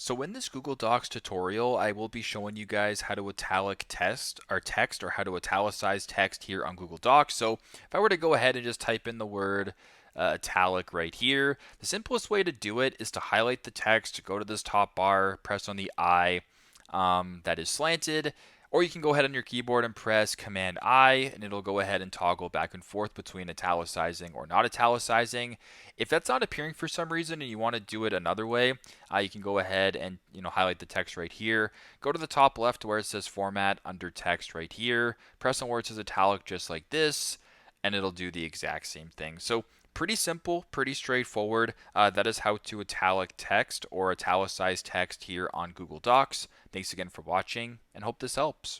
So in this Google Docs tutorial, I will be showing you guys how to italic text or how to italicize text here on Google Docs. So if I were to go ahead and just type in the word italic right here, the simplest way to do it is to highlight the text, go to this top bar, press on the I that is slanted, or you can go ahead on your keyboard and press Command I, and it'll go ahead and toggle back and forth between italicizing or not italicizing. If that's not appearing for some reason and you want to do it another way, you can go ahead and highlight the text right here. Go to the top left where it says Format under Text right here. Press on where it says Italic just like this, and it'll do the exact same thing. So pretty simple, pretty straightforward. That is how to italic text or italicize text here on Google Docs. Thanks again for watching and hope this helps.